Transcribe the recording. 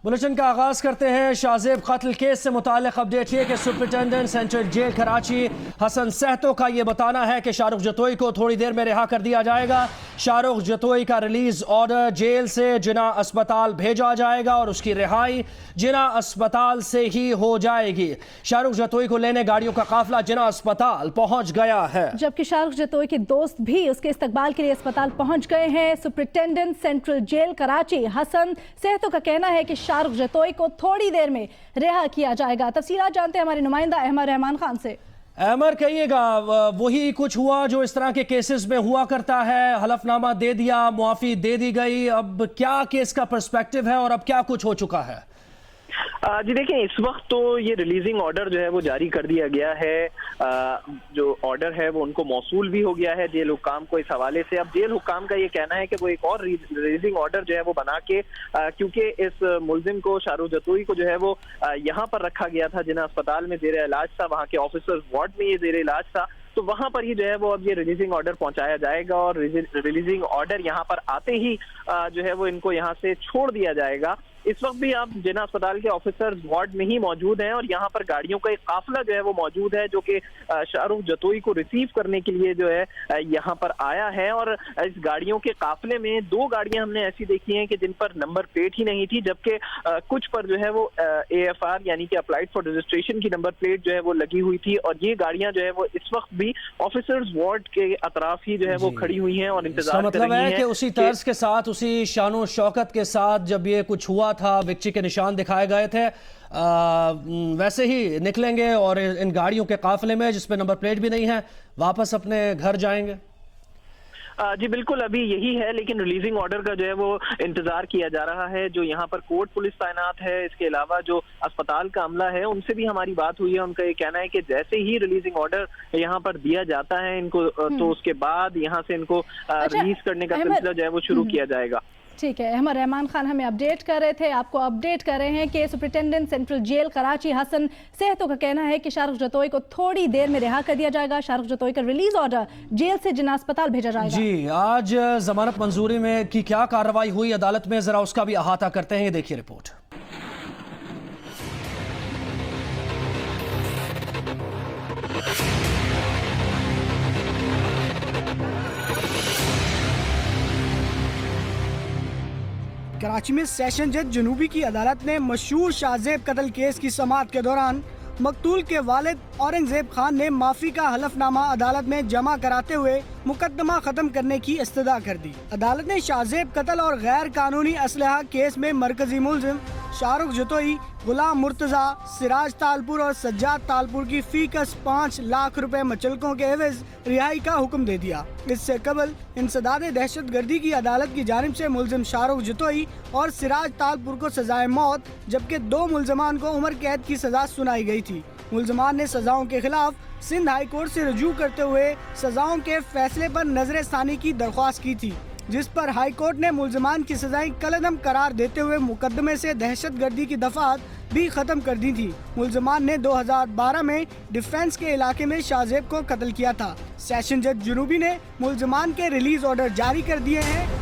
Bulletin का आगाज करते हैं शाहजेब कत्ल केस से मुताल्लिक अपडेट ये कि superintendent central jail Karachi Hasan Sahto का ये बताना है कि शाहरुख जतोई को थोड़ी देर में रिहा कर दिया जाएगा। शाहरुख जतोई का रिलीज ऑर्डर जेल से जिना अस्पताल भेजा जाएगा और उसकी रिहाई जिना अस्पताल से ही हो जाएगी। शाहरुख जतोई को लेने गाड़ियों का काफिला जिना अस्पताल पहुंच गया है, जबकि शाहरुख जतोई के दोस्त भी उसके इस्तकबाल के लिए अस्पताल पहुंच गए हैं। Superintendent central jail Karachi Hasan Sahto का कहना है कि शाहरुख जतोई को थोड़ी देर में रिहा किया जाएगा। तफसीलात जानते हैं हमारे नुमाइंदा अहमद रहमान खान से। अहमद, कहिएगा वही कुछ हुआ जो इस तरह के केसेस में हुआ करता है, हलफनामा दे दिया, मुआफी दे दी गई, अब क्या केस का पर्सपेक्टिव है और अब क्या कुछ हो चुका है? जी देखिए, इस वक्त तो ये रिलीजिंग ऑर्डर जो है वो जारी कर दिया गया है। जो ऑर्डर है वो उनको मौसूल भी हो गया है जेल हुक्काम को। इस हवाले से अब जेल हुक्काम का ये कहना है कि वो एक और रिलीजिंग ऑर्डर जो है वो बना के, क्योंकि इस मुलजिम को शाहरुख जतोई को जो है वो यहाँ पर रखा गया था, जिन्हें अस्पताल में जेर इलाज था, वहाँ के ऑफिसर्स वार्ड में ये जेर इलाज था, तो वहां पर ही जो है वो अब ये रिलीजिंग ऑर्डर पहुंचाया जाएगा और रिलीजिंग ऑर्डर यहाँ पर आते ही जो है वो इनको यहाँ से छोड़ दिया जाएगा। इस वक्त भी आप जिना अस्पताल के ऑफिसर्स वार्ड में ही मौजूद हैं और यहाँ पर गाड़ियों का एक काफिला जो है वो मौजूद है, जो कि शाहरुख जतोई को रिसीव करने के लिए जो है यहाँ पर आया है। और इस गाड़ियों के काफिले में दो गाड़ियां हमने ऐसी देखी हैं कि जिन पर नंबर प्लेट ही नहीं थी, जबकि कुछ पर जो है वो AFR यानी कि अप्लाइड फॉर रजिस्ट्रेशन की नंबर प्लेट जो है वो लगी हुई थी। और ये गाड़ियां जो है वो इस वक्त भी ऑफिसर्स वार्ड के अतराफ ही जो है वो खड़ी हुई हैं और इंतजार कर रही हैं। कि उसी तर्ज के साथ, उसी शानो शौकत के साथ जब ये कुछ हुआ था, विक्ट्री के निशान दिखाए गए थे, वैसे ही निकलेंगे और इन गाड़ियों के काफिले में जिसमें नंबर प्लेट भी नहीं है वापस अपने घर जाएंगे। जी बिल्कुल, अभी यही है, लेकिन रिलीजिंग ऑर्डर का जो है वो इंतजार किया जा रहा है। जो यहाँ पर कोर्ट पुलिस तैनात है, इसके अलावा जो अस्पताल का अमला है, उनसे भी हमारी बात हुई है। उनका ये कहना है कि जैसे ही रिलीजिंग ऑर्डर यहाँ पर दिया जाता है इनको, तो उसके बाद यहाँ से इनको रिलीज करने का सिलसिला जो है वो शुरू किया जाएगा। ठीक है, अहमद रहमान खान हमें अपडेट कर रहे थे, आपको अपडेट कर रहे हैं कि superintendent central jail Karachi Hasan Sahto का कहना है कि शाहरुख जतोई को थोड़ी देर में रिहा कर दिया जाएगा। शाहरुख जतोई का रिलीज ऑर्डर जेल से जिना अस्पताल भेजा जाएगा। जी, आज जमानत मंजूरी में की क्या कार्रवाई हुई अदालत में, जरा उसका भी अहाता करते हैं, ये देखिए रिपोर्ट। कराची में सेशन जज जनूबी की अदालत ने मशहूर शाहजेब कत्ल केस की समाअत के दौरान मकतूल के वालिद औरंगजेब खान ने माफी का हलफनामा अदालत में जमा कराते हुए मुकदमा खत्म करने की इस्तदा कर दी। अदालत ने शाहजेब कत्ल और गैर कानूनी असलहा केस में मरकजी मुलजिम शाहरुख जतोई, गुलाम मुर्तजा, सिराज तालपुर और सज्जाद तालपुर की फीकस 5 लाख रुपए मचलकों के एवज रिहाई का हुक्म दे दिया। इससे कबल इंसदाद दहशत गर्दी की अदालत की जानिब से मुलजिम शाहरुख जतोई और सिराज तालपुर को सजाए मौत, जबकि 2 मुलजमान को उम्र कैद की सजा सुनाई गई थी। मुलजमान ने सजाओं के खिलाफ सिंध हाई कोर्ट से रजू करते हुए सजाओं के फैसले पर नजरसानी की दरख्वास्त की थी, जिस पर हाई कोर्ट ने मुलजमान की सजाएं कलअदम करार देते हुए मुकदमे से दहशत गर्दी की दफात भी खत्म कर दी थी। मुलजमान ने 2012 में डिफेंस के इलाके में शाहजेब को कत्ल किया था। सेशन जज जनूबी ने मुलजमान के रिलीज ऑर्डर जारी कर दिए हैं